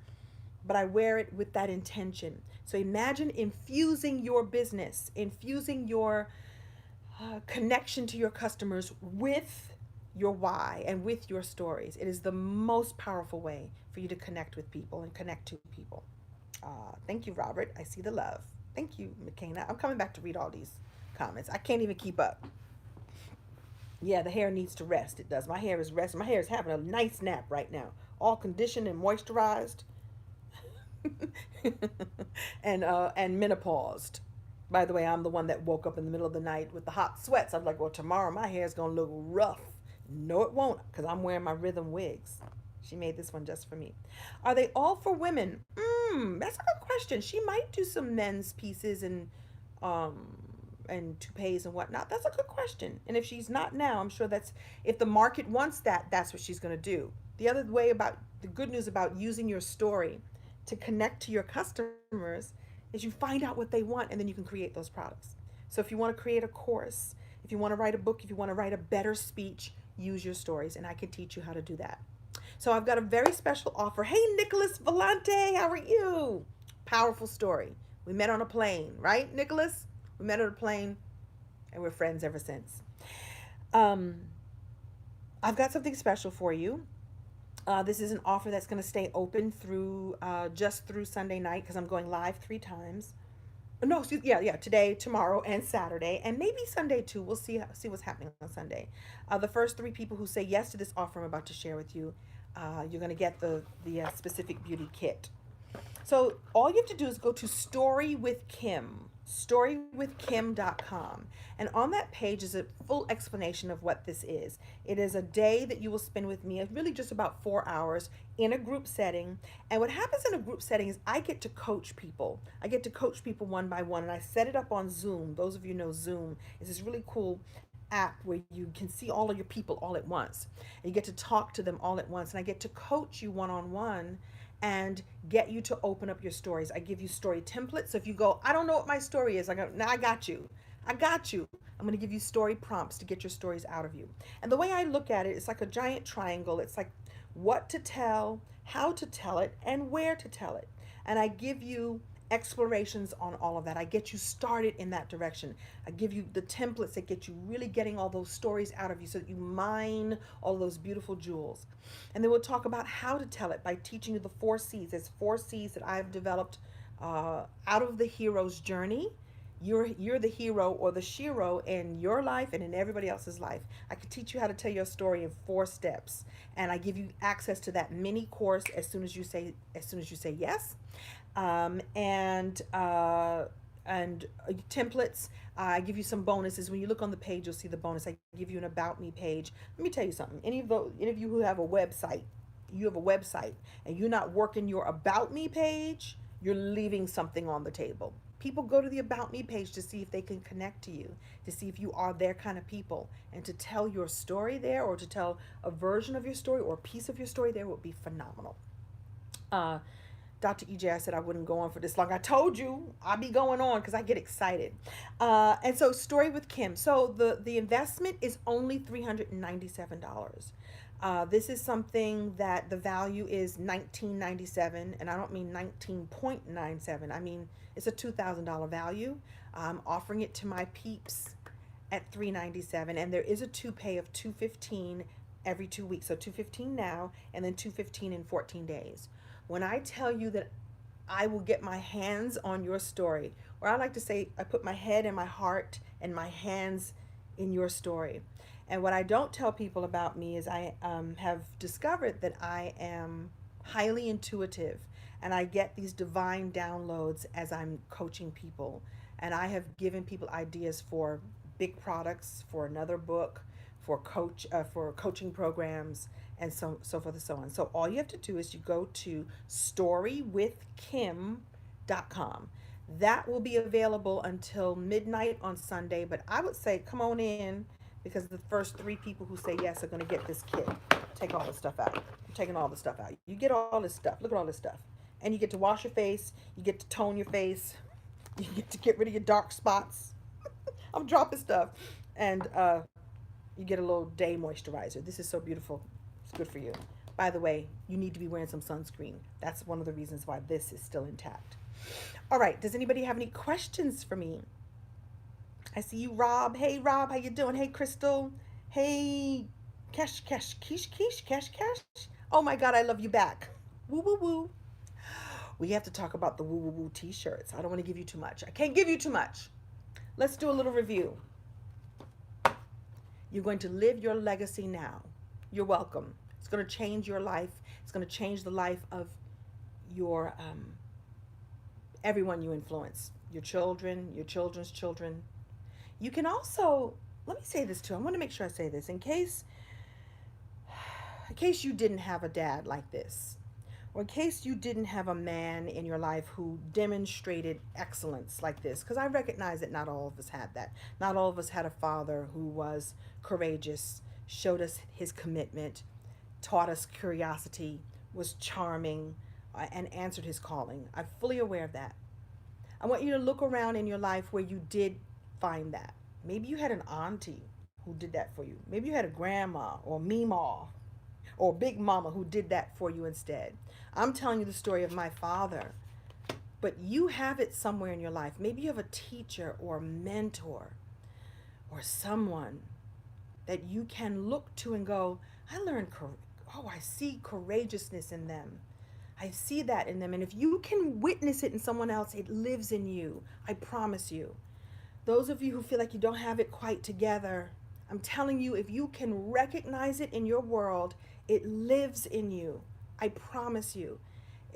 but I wear it with that intention. So imagine infusing your business, infusing your connection to your customers with your why and with your stories. It is the most powerful way for you to connect with people and connect to people. Thank you, Robert. I see the love. Thank you, McKenna. I'm coming back to read all these comments. I can't even keep up. Yeah, the hair needs to rest. It does. My hair is resting. My hair is having a nice nap right now, all conditioned and moisturized, and menopaused. By the way, I'm the one that woke up in the middle of the night with the hot sweats. I'm like, well, tomorrow my hair's gonna look rough. No, it won't, because I'm wearing my rhythm wigs. She made this one just for me. Are they all for women? That's a good question. She might do some men's pieces um and toupees and whatnot. That's a good question. And if she's not now, I'm sure that's if the market wants that, that's what she's gonna do. The other way about the good news about using your story to connect to your customers is you find out what they want and then you can create those products. So if you want to create a course, if you want to write a book, if you want to write a better speech, use your stories and I can teach you how to do that. So I've got a very special offer. Hey, Nicholas Volante, how are you? Powerful story. We met on a plane, right, Nicholas? We met on a plane and we're friends ever since. Um, I've got something special for you. This is an offer that's going to stay open through just through Sunday night because I'm going live 3 times. No, yeah, today, tomorrow, and Saturday, and maybe Sunday too. We'll see what's happening on Sunday. The first 3 people who say yes to this offer I'm about to share with you, you're going to get the specific beauty kit. So all you have to do is go to Story with Kim, storywithkim.com. And on that page is a full explanation of what this is. It is a day that you will spend with me, really just about 4 hours in a group setting. And what happens in a group setting is I get to coach people. I get to coach people one by one, and I set it up on Zoom. Those of you know Zoom is this really cool app where you can see all of your people all at once. And you get to talk to them all at once. And I get to coach you one on one and get you to open up your stories. I give you story templates. So if you go, I don't know what my story is, I go, now I got you. I got you. I'm going to give you story prompts to get your stories out of you. And the way I look at it, it's like a giant triangle. It's like what to tell, how to tell it, and where to tell it. And I give you explorations on all of that. I get you started in that direction. I give you the templates that get you really getting all those stories out of you so that you mine all those beautiful jewels. And then we'll talk about how to tell it by teaching you the 4 C's. There's 4 C's that I've developed out of the hero's journey. You're the hero or the shero in your life and in everybody else's life. I can teach you how to tell your story in 4 steps, and I give you access to that mini course as soon as you say yes. And templates. I give you some bonuses. When you look on the page, you'll see the bonus. I give you an about me page. Let me tell you something. Any of you who have a website, and you're not working your about me page, you're leaving something on the table. People go to the about me page to see if they can connect to you, to see if you are their kind of people, and to tell your story there, or to tell a version of your story or a piece of your story there would be phenomenal. Dr. EJ, I said I wouldn't go on for this long. I told you I'll be going on because I get excited. And so Story with Kim. So the investment is only $397. This is something that the value is $19.97, and I don't mean 19.97. I mean it's a $2,000 value. I'm offering it to my peeps at $397, and there is a to-pay of $215 every 2 weeks. So $215 now, and then $215 in 14 days. When I tell you that I will get my hands on your story, or I like to say, I put my head and my heart and my hands in your story. And what I don't tell people about me is I have discovered that I am highly intuitive, and I get these divine downloads as I'm coaching people. And I have given people ideas for big products, for another book, for coaching programs, and so forth and so on. So all you have to do is you go to storywithkim.com. That will be available until midnight on Sunday, but I would say come on in, because the first 3 people who say yes are going to get this kit. Take all the stuff out. I'm taking all the stuff out. You get all this stuff. Look at all this stuff. And you get to wash your face. You get to tone your face. You get to get rid of your dark spots. I'm dropping stuff. And You get a little day moisturizer. This is so beautiful. It's good for you. By the way, you need to be wearing some sunscreen. That's one of the reasons why this is still intact. All right. Does anybody have any questions for me? I see you, Rob. Hey, Rob. How you doing? Hey, Crystal. Hey, Cash. Oh my God, I love you back. Woo, woo, woo. We have to talk about the woo, woo, woo t-shirts. I don't want to give you too much. I can't give you too much. Let's do a little review. You're going to live your legacy now. You're welcome. It's going to change your life. It's going to change the life of your everyone you influence. Your children, your children's children. You can also, let me say this too. I want to make sure I say this in case you didn't have a dad like this, or in case you didn't have a man in your life who demonstrated excellence like this, because I recognize that not all of us had that. Not all of us had a father who was courageous, showed us his commitment, taught us curiosity, was charming, and answered his calling. I'm fully aware of that. I want you to look around in your life where you did find that. Maybe you had an auntie who did that for you. Maybe you had a grandma or meemaw or big mama who did that for you instead. I'm telling you the story of my father, but you have it somewhere in your life. Maybe you have a teacher or a mentor or someone that you can look to and go, I learned, oh, I see courageousness in them. I see that in them. And if you can witness it in someone else, it lives in you. I promise you. Those of you who feel like you don't have it quite together, I'm telling you, if you can recognize it in your world, it lives in you. I promise you.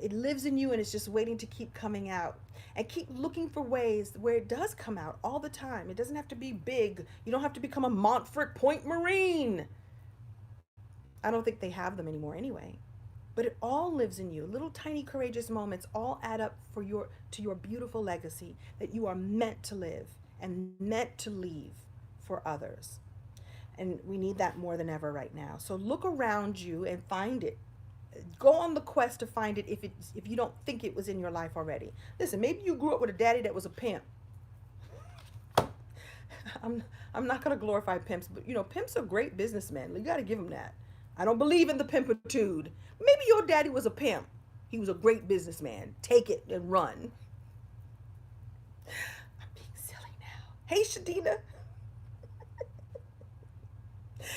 It lives in you and it's just waiting to keep coming out. And keep looking for ways where it does come out all the time. It doesn't have to be big. You don't have to become a Montfort Point Marine. I don't think they have them anymore anyway. But it all lives in you. Little tiny courageous moments all add up for your beautiful legacy that you are meant to live and meant to leave for others. And we need that more than ever right now. So look around you and find it. Go on the quest to find it if you don't think it was in your life already. Listen, maybe you grew up with a daddy that was a pimp. I'm I'm not going to glorify pimps, but pimps are great businessmen. You got to give them that. I don't believe in the pimpitude. Maybe your daddy was a pimp. He was a great businessman. Take it and run. I'm being silly now. Hey, Shadina.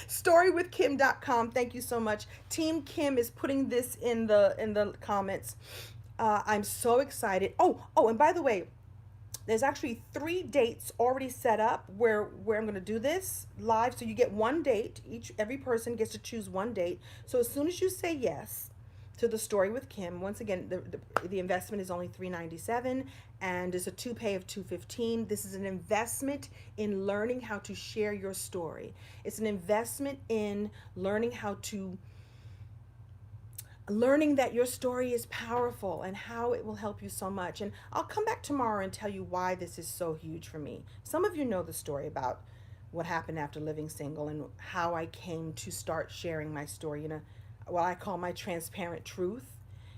Storywithkim.com. Thank you so much. Team Kim is putting this in the comments. I'm so excited. Oh, and by the way, there's actually 3 dates already set up where I'm going to do this live. So you get one date. Every person gets to choose one date. So as soon as you say yes to the Story with Kim, once again, the investment is only $397 and it's a 2-pay of $215. This is an investment in learning how to share your story. It's an investment in learning that your story is powerful and how it will help you so much. And I'll come back tomorrow and tell you why this is so huge for me. Some of you know the story about what happened after living single and how I came to start sharing my story in what I call my transparent truth.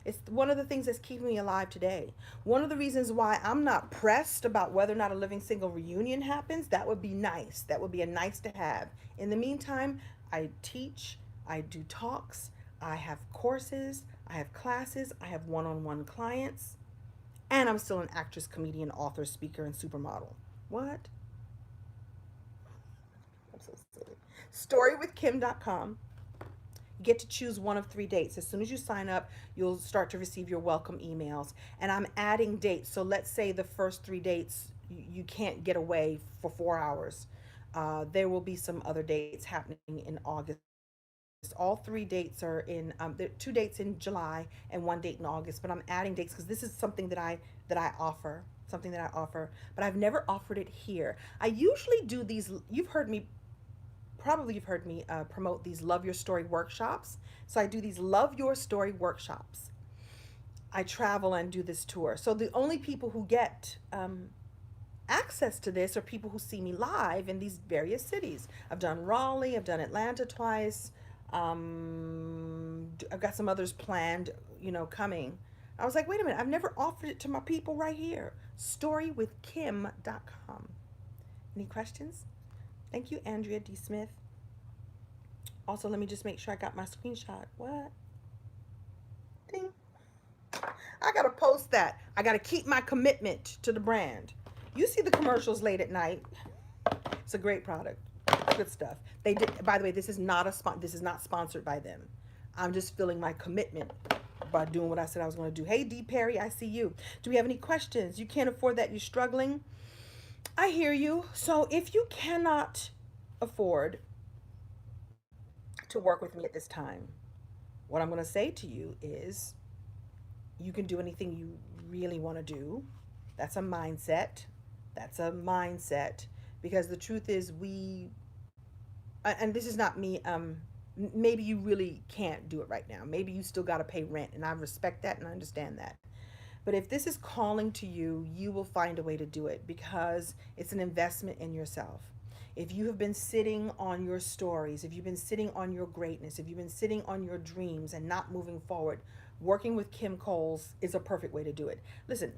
It's one of the things that's keeping me alive today. One of the reasons why I'm not pressed about whether or not a living single reunion happens. That would be nice. That would be a nice to have. In the meantime, I teach, I do talks, I have courses, I have classes, I have one-on-one clients, and I'm still an actress, comedian, author, speaker, and supermodel. What? I'm so silly. Storywithkim.com. You get to choose one of 3 dates. As soon as you sign up, you'll start to receive your welcome emails. And I'm adding dates. So let's say the first 3 dates, you can't get away for 4 hours. There will be some other dates happening in August. All 3 dates are there are 2 dates in July and 1 date in August, but I'm adding dates because this is something that I offer, but I've never offered it here. I usually do these. You've heard me promote these Love Your Story workshops. So I do these Love Your Story workshops. I travel and do this tour. So the only people who get access to this are people who see me live in these various cities. I've done Raleigh, I've done Atlanta twice. I've got some others planned, coming. I was like, wait a minute, I've never offered it to my people right here. Storywithkim.com. Any questions? Thank you, Andrea D. Smith. Also, let me just make sure I got my screenshot. What? Ding. I got to post that. I got to keep my commitment to the brand. You see the commercials late at night. It's a great product. Good stuff. They did, by the way, this is not sponsored by them. I'm just feeling my commitment by doing what I said I was going to do. Hey, D. Perry, I see you. Do we have any questions? You can't afford that. You're struggling. I hear you. So if you cannot afford to work with me at this time, what I'm going to say to you is you can do anything you really want to do. That's a mindset. That's a mindset. Because the truth is, and this is not me, maybe you really can't do it right now. Maybe you still got to pay rent, and I respect that and I understand that. But if this is calling to you, you will find a way to do it because it's an investment in yourself. If you have been sitting on your stories, if you've been sitting on your greatness, if you've been sitting on your dreams and not moving forward, working with Kim Coles is a perfect way to do it. Listen,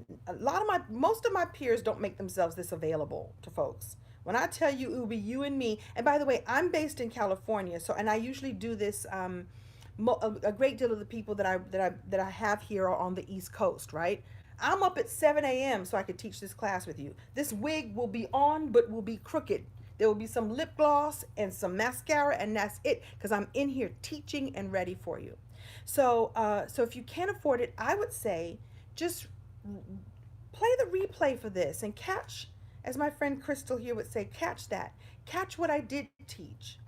most of my peers don't make themselves this available to folks. When I tell you it will be you and me, and by the way, I'm based in California, so and I usually do this. A great deal of the people that I have here are on the East Coast, right? I'm up at 7 a.m. so I can teach this class with you. This wig will be on, but will be crooked. There will be some lip gloss and some mascara, and that's it, because I'm in here teaching and ready for you. So if you can't afford it, I would say just play the replay for this and catch, as my friend Crystal here would say, catch that. Catch what I did teach.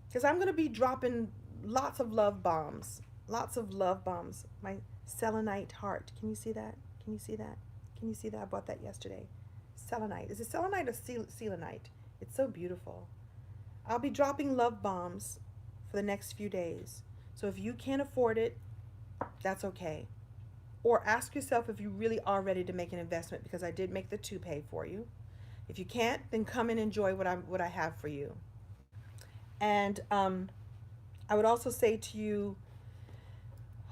Because I'm going to be dropping lots of love bombs. Lots of love bombs. My selenite heart. Can you see that? Can you see that? Can you see that? I bought that yesterday. Selenite. Is it selenite or selenite? It's so beautiful. I'll be dropping love bombs for the next few days. So if you can't afford it, that's okay. Or ask yourself if you really are ready to make an investment, because I did make the toupee for you. If you can't, then come and enjoy what I have for you. And I would also say to you,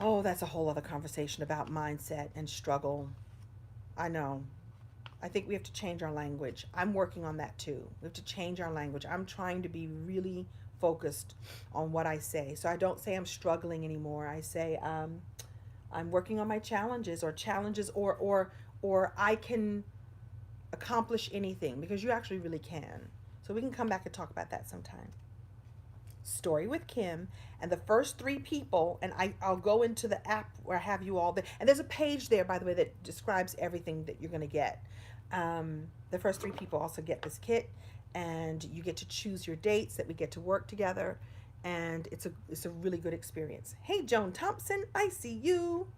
oh, that's a whole other conversation about mindset and struggle. I know. I think we have to change our language. I'm working on that too. We have to change our language. I'm trying to be really focused on what I say. So I don't say I'm struggling anymore. I say I'm working on my challenges, or I can accomplish anything, because you actually really can. So we can come back and talk about that sometime. Story with Kim, and the first 3 people, and I'll go into the app where I have you all there, and there's a page there, by the way, that describes everything that you're going to get. The first 3 people also get this kit, and you get to choose your dates that we get to work together, and it's a really good experience. Hey, Joan Thompson, I see you.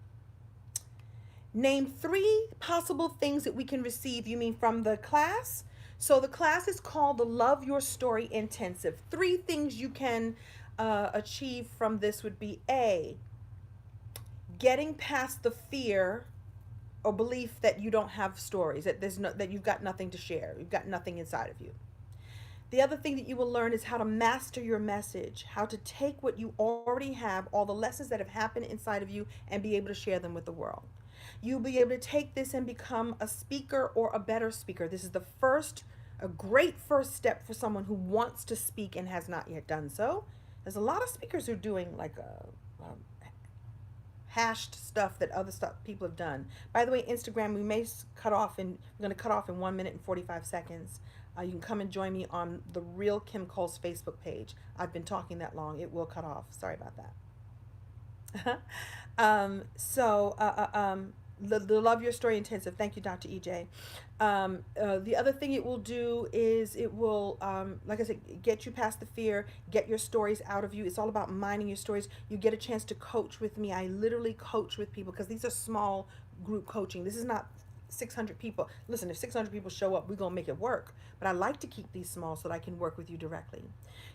Name 3 possible things that we can receive. You mean from the class? So the class is called the Love Your Story Intensive. 3 things you can achieve from this would be: A, getting past the fear or belief that you don't have stories, that you've got nothing to share, you've got nothing inside of you. The other thing that you will learn is how to master your message, how to take what you already have, all the lessons that have happened inside of you, and be able to share them with the world. You'll be able to take this and become a speaker or a better speaker. This is a great first step for someone who wants to speak and has not yet done so. There's a lot of speakers who are doing like hashed stuff that other stuff people have done. By the way, Instagram, we're going to cut off in 1 minute and 45 seconds. You can come and join me on the Real Kim Coles Facebook page. I've been talking that long. It will cut off. Sorry about that. The Love Your Story Intensive. Thank you, Dr. EJ. The other thing it will do is it will, like I said, get you past the fear, get your stories out of you. It's all about mining your stories. You get a chance to coach with me. I literally coach with people, because these are small group coaching. This is not 600 people. Listen, if 600 people show up, we're going to make it work. But I like to keep these small so that I can work with you directly.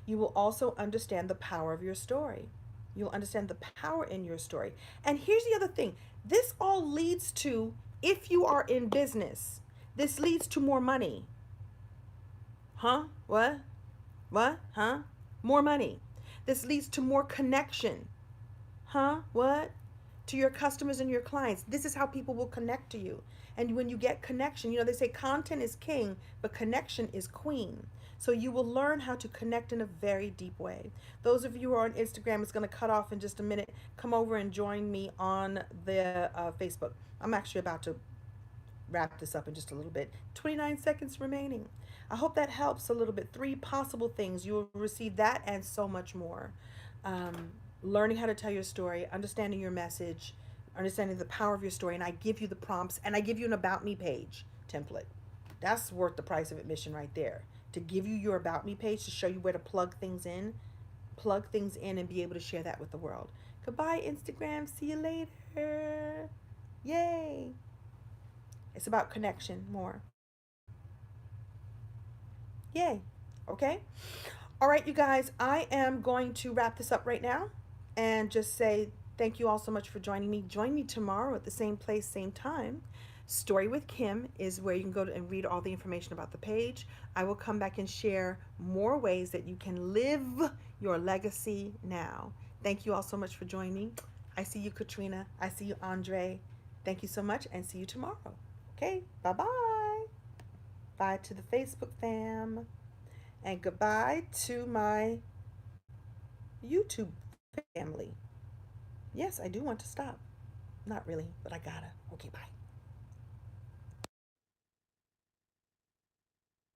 You will also understand the power of your story. You'll understand the power in your story. And here's the other thing. This all leads to, if you are in business, this leads to more money. Huh? What? What? Huh? More money. This leads to more connection. Huh? What? To your customers and your clients. This is how people will connect to you. And when you get connection, they say content is king, but connection is queen. So you will learn how to connect in a very deep way. Those of you who are on Instagram, it's going to cut off in just a minute. Come over and join me on the Facebook. I'm actually about to wrap this up in just a little bit. 29 seconds remaining. I hope that helps a little bit. 3 possible things. You will receive that and so much more. Um, Learning how to tell your story, understanding your message, understanding the power of your story, and I give you the prompts and I give you an About Me page template. That's worth the price of admission right there. To give you your About Me page to show you where to plug things in and be able to share that with the world. Goodbye, Instagram. See you later. Yay. It's about connection more. Yay. Okay. All right, you guys, I am going to wrap this up right now and just say thank you all so much for joining me. Join me tomorrow at the same place, same time. Story with Kim is where you can go to and read all the information about the page. I will come back and share more ways that you can live your legacy now. Thank you all so much for joining me. I see you, Katrina. I see you, Andre. Thank you so much and see you tomorrow. Okay, bye bye. Bye to the Facebook fam. And goodbye to my YouTube family. Yes, I do want to stop. Not really, but I gotta. Okay, bye.